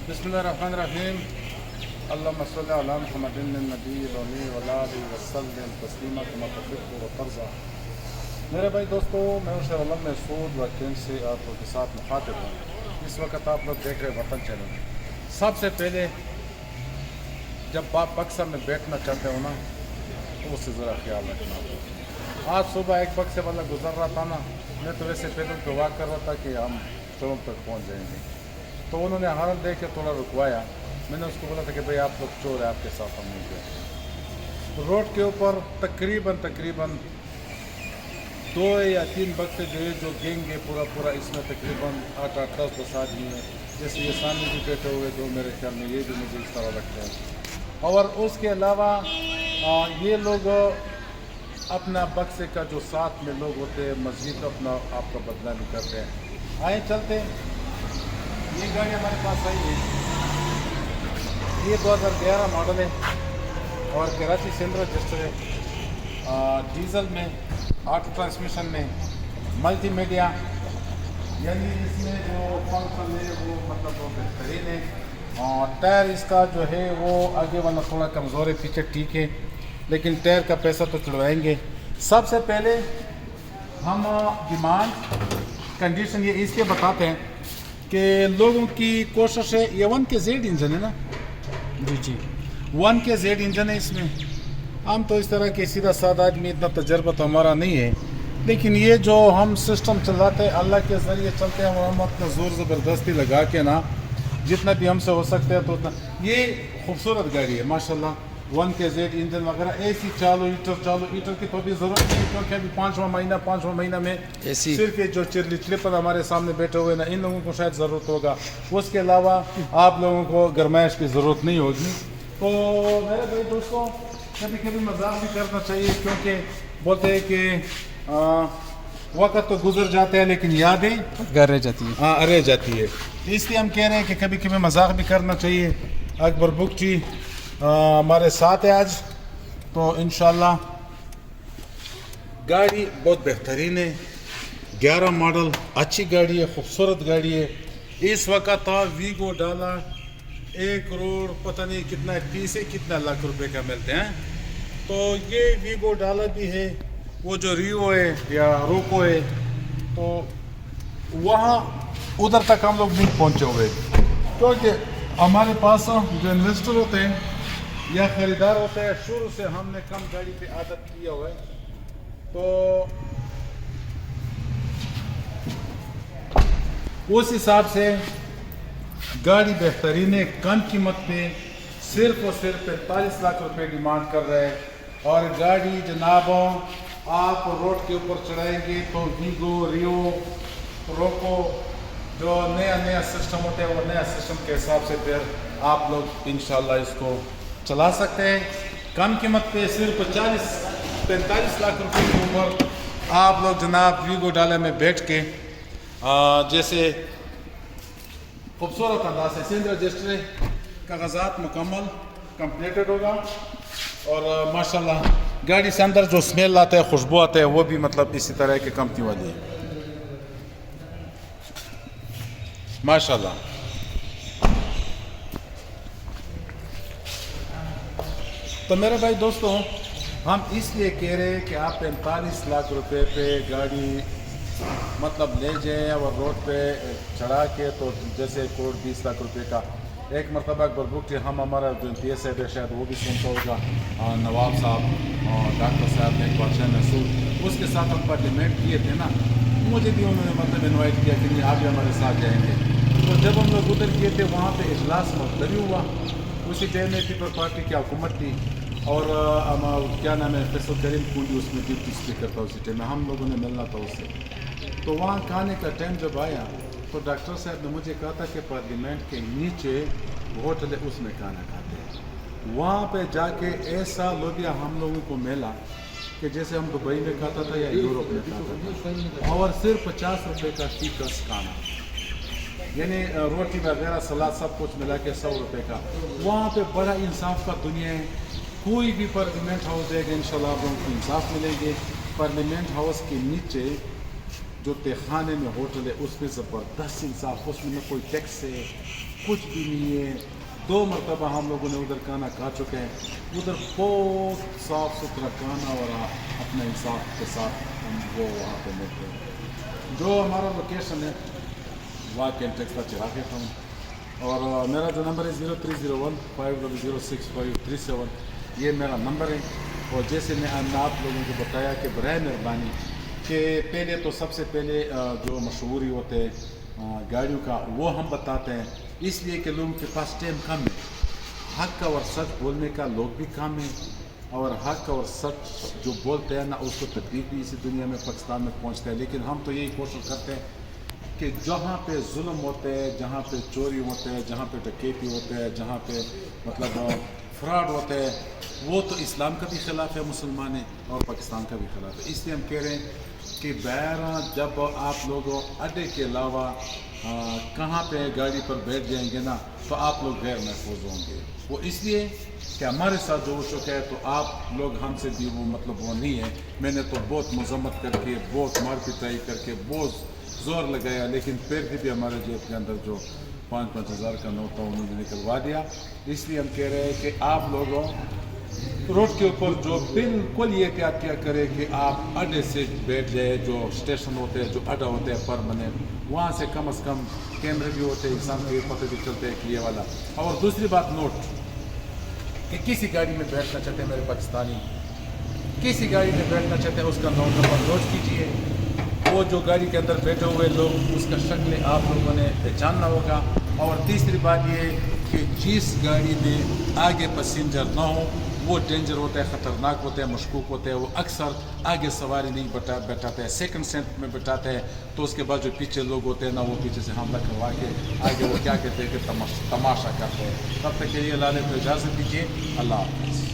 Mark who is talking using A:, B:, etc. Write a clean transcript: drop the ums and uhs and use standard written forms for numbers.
A: بسم اللہ الرحمن الرحیم اللہم صلی علی محمد النبی الامی وعلی آلہ وسلم تسلیما کما تحب و ترضی۔ میرے بھائی دوستو، میں حسین علم محسود وکیل سے آپ لوگوں کے ساتھ مخاطب ہوں۔ اس وقت آپ لوگ دیکھ رہے وطن چینل۔ سب سے پہلے جب آپ بکسا میں بیٹھنا چاہتے ہو نا تو اس سے ذرا خیال رکھنا۔ آج صبح ایک بکسے والا گزر رہا تھا نا، میں تو ویسے پیدل پہ واک کر رہا تھا کہ ہم چوک تک پہنچ جائیں گے، تو انہوں نے حالت دیکھ کے تھوڑا رکوایا۔ میں نے اس کو بولا تھا کہ بھئی آپ لوگ چور ہیں، آپ کے ساتھ ہم نہیں گئے۔ روڈ کے اوپر تقریباً 2 یا 3 بکسے جو گینگ ہے پورا اس میں تقریباً 8-10 آدمی ہیں، جیسے یہ سامنے بھی بیٹھے ہوئے جو میرے خیال میں یہ بھی مجھے اس طرح لگتا ہے۔ اور اس کے علاوہ یہ لوگ اپنا بکسے کا جو ساتھ میں لوگ ہوتے ہیں مزید اپنا آپ کا بدلہ نہیں کرتے ہیں۔ آئیں چلتے ہیں۔ یہ گاڑی ہمارے پاس آئی ہے، یہ 2011 ماڈل ہے اور کراچی سے رجسٹر ہے، ڈیزل میں، آٹو ٹرانسمیشن میں، ملٹی میڈیا، یعنی اس میں جو فنکشن ہے وہ مطلب وہ بہترین ہے۔ اور ٹائر اس کا جو ہے وہ آگے والا تھوڑا کمزور ہے، پیچھے ٹھیک ہے، لیکن ٹائر کا پیسہ تو چڑھوائیں گے۔ سب سے پہلے ہم ڈیمانڈ کنڈیشن یہ اس کے بتاتے ہیں کہ لوگوں کی کوشش ہے۔ یہ 1KZ انجن ہے نا؟ جی 1KZ انجن ہے اس میں۔ ہم تو اس طرح کے سیدھا سادہ آدمی، اتنا تجربہ تو ہمارا نہیں ہے، لیکن یہ جو ہم سسٹم چلاتے ہیں اللہ کے ذریعے چلتے ہیں، اور ہم اپنا زور زبردستی لگا کے نا جتنا بھی ہم سے ہو سکتے ہیں تو اتنا۔ یہ خوبصورت گاڑی ہے ماشاءاللہ، 1KZ انجن وغیرہ، اے سی چالو، ہیٹر کی تو بھی ضرورت نہیں، کیونکہ ابھی 5واں مہینہ میں صرف یہ جو چرلی چلپر ہمارے سامنے بیٹھے ہوئے نا ان لوگوں کو شاید ضرورت ہوگا، اس کے علاوہ آپ لوگوں کو گرمائش کی ضرورت نہیں ہوگی۔ تو میرے بھائی دوستوں، کبھی کبھی مذاق بھی کرنا چاہیے، کیونکہ بولتے ہیں کہ وقت تو گزر جاتے ہیں لیکن یادیں
B: رہ جاتی ہے۔
A: رہ جاتی ہے، اس لیے ہم کہہ رہے ہیں کہ کبھی کبھی مذاق بھی کرنا چاہیے۔ اکبر بک جی ہمارے ساتھ ہے آج، تو انشاءاللہ گاڑی بہت بہترین ہے، 11 ماڈل، اچھی گاڑی ہے، خوبصورت گاڑی ہے۔ اس وقت ویگو ڈالا 1 کروڑ پتہ نہیں کتنا 30 کتنا لاکھ روپے کا ملتے ہیں۔ تو یہ ویگو ڈالا بھی ہے، وہ جو ریو ہے یا روکو ہے، تو وہاں ادھر تک ہم لوگ نہیں پہنچے ہوئے، کیونکہ ہمارے پاس جو انویسٹر ہوتے ہیں یا خریدار ہوتے ہیں، شروع سے ہم نے کم گاڑی پہ عادت کیا ہوا ہے، تو اس حساب سے گاڑی بہترین ہے، کم قیمت پہ صرف اور صرف 45 لاکھ روپے ڈیمانڈ کر رہے ہیں۔ اور گاڑی جناب آپ روڈ کے اوپر چڑھائیں گے تو ویگو، ریو، روکو جو نیا سسٹم ہوتا ہے، وہ نیا سسٹم کے حساب سے پھر آپ لوگ انشاءاللہ اس کو چلا سکتے ہیں۔ کم قیمت پہ صرف 45 لاکھ روپے کے اوپر آپ لوگ جناب ویگو ڈالے میں بیٹھ کے جیسے خوبصورت انداز سے سندھ رجسٹر کاغذات مکمل کمپلیٹڈ ہوگا، اور ماشاءاللہ گاڑی سے اندر جو سمیل آتا ہے، خوشبو آتا ہے، وہ بھی مطلب اسی طرح کی کمپنی والی ہے ماشاءاللہ۔ تو میرے بھائی دوستوں، ہم اس لیے کہہ رہے ہیں کہ آپ 45 لاکھ روپے پہ گاڑی مطلب لے جائیں اور روڈ پہ چڑھا کے، تو جیسے 1 کروڑ 20 لاکھ روپے کا ایک مرتبہ اکبر بک جی، ہمارا جو PS صاحب ہے شاید وہ بھی سنتا ہوگا، نواب صاحب اور ڈاکٹر صاحب نے ایک بادشاہ محسود، اس کے ساتھ ہم پارلیمنٹ کیے تھے نا، مجھے بھی انہوں نے مطلب انوائٹ کیا کہ نہیں آپ بھی ہمارے ساتھ جائیں گے۔ تو جب ہم لوگ ادھر کیے تھے وہاں پہ اجلاس ملتوی ہوا، اسی ٹائم میں پیپل پارٹی کی حکومت تھی، اور کیا نام ہے فیصل کریم کنڈی اس میں ڈپٹی اسپیکر تھا اسی ٹائم میں، ہم لوگوں نے ملنا تھا اس سے۔ تو وہاں کھانے کا ٹائم جب آیا تو ڈاکٹر صاحب نے مجھے کہا تھا کہ پارلیمنٹ کے نیچے ہوٹل ہے، اس میں کھانا کھاتے ہیں۔ وہاں پہ جا کے ایسا لوبیا ہم لوگوں کو ملا کہ جیسے ہم دبئی میں کھاتا تھا یا یوروپ میں کھاتا تھا، اور صرف 50 روپے کا ٹیکس کھانا، یعنی روٹی وغیرہ سلاد سب کچھ ملا کے 100 روپے کا۔ وہاں پہ بڑا انصاف کا دنیا ہے، کوئی بھی پارلیمنٹ ہاؤس جائے گا انشاءاللہ آپ لوگوں کو انصاف ملے گے۔ پارلیمنٹ ہاؤس کے نیچے جو تہخانے میں ہوٹل ہے اس میں زبردست انصاف، اس میں نہ کوئی ٹیکس ہے، کچھ بھی نہیں ہے. 2 مرتبہ ہم لوگوں نے ادھر کھانا کھا چکے ہیں. ادھر بہت صاف ستھرا کھانا اور اپنے انصاف کے ساتھ ہم وہ وہاں پہ ملتے ہیں. جو ہمارا لوکیشن ہے واقع ٹیکسلا چراغ ٹاؤن، اور میرا جو نمبر ہے 0301500657 یہ میرا نمبر ہے. اور جیسے میں آپ لوگوں کو بتایا کہ برائے مہربانی کہ پہلے تو سب سے پہلے جو مشہوری ہوتے ہیں گاڑیوں کا وہ ہم بتاتے ہیں، اس لیے کہ لوگوں کے پاس ٹائم کم ہے. حق اور سچ بولنے کا لوگ بھی کم ہیں، اور حق اور سچ جو بولتے ہیں نا اس کو تکلیف بھی اسی دنیا میں پاکستان میں پہنچتا ہے. لیکن ہم تو یہی کوشش کرتے ہیں کہ جہاں پہ ظلم ہوتے ہیں، جہاں پہ چوری ہوتے ہیں، جہاں پہ ڈکیتی ہوتے ہیں، جہاں پہ مطلب فراڈ ہوتے ہیں، وہ تو اسلام کا بھی خلاف ہے، مسلمان ہے، اور پاکستان کا بھی خلاف ہے. اس لیے ہم کہہ رہے ہیں کہ بہرحال جب آپ لوگ اڈے کے علاوہ کہاں پہ گاڑی پر بیٹھ جائیں گے نا تو آپ لوگ غیر محفوظ ہوں گے. وہ اس لیے کہ ہمارے ساتھ جو ہو چکا ہے تو آپ لوگ ہم سے بھی وہ مطلب وہ نہیں ہے. میں نے تو بہت مذمت کر کے، بہت مار پٹائی کر کے، بہت زور لگایا، لیکن پھر بھی ہمارے جیب کے اندر جو 5-5 ہزار کا نوٹ تھا انہوں نے نکلوا دیا. اس لیے ہم کہہ رہے ہیں کہ آپ لوگوں روڈ کے اوپر جو بالکل یہ احتیاط کیا کرے کہ آپ اڈے سے بیٹھ جائے. جو اسٹیشن ہوتے ہیں، جو اڈا ہوتے ہیں پرماننٹ، وہاں سے کم از کم کیمرے بھی ہوتے ہیں، انسان کو یہ پتہ بھی چلتے ہیں کہ یہ والا. اور دوسری بات نوٹ کہ کسی گاڑی میں بیٹھنا چاہتے ہیں میرے پاکستانی، کسی گاڑی میں بیٹھنا چاہتے ہیں اس کا نمبر نوٹ کیجیے. وہ جو گاڑی کے اندر بیٹھے ہوئے لوگ اس کا شکل آپ لوگوں نے پہچاننا ہوگا. اور تیسری بات یہ کہ جس گاڑی میں آگے پیسنجر نہ ہو وہ ڈینجر ہوتا ہے، خطرناک ہوتا ہے، مشکوک ہوتا ہے. وہ اکثر آگے سواری نہیں بیٹھاتے ہیں، سیکنڈ سیٹ میں بیٹھاتے ہیں. تو اس کے بعد جو پیچھے لوگ ہوتے ہیں نا وہ پیچھے سے حملہ کروا کے آگے وہ کیا کہتے ہیں کہ تماشا کرتے ہیں. تب تک کے لیے اللہ نے اجازت دیجیے. اللہ حافظ.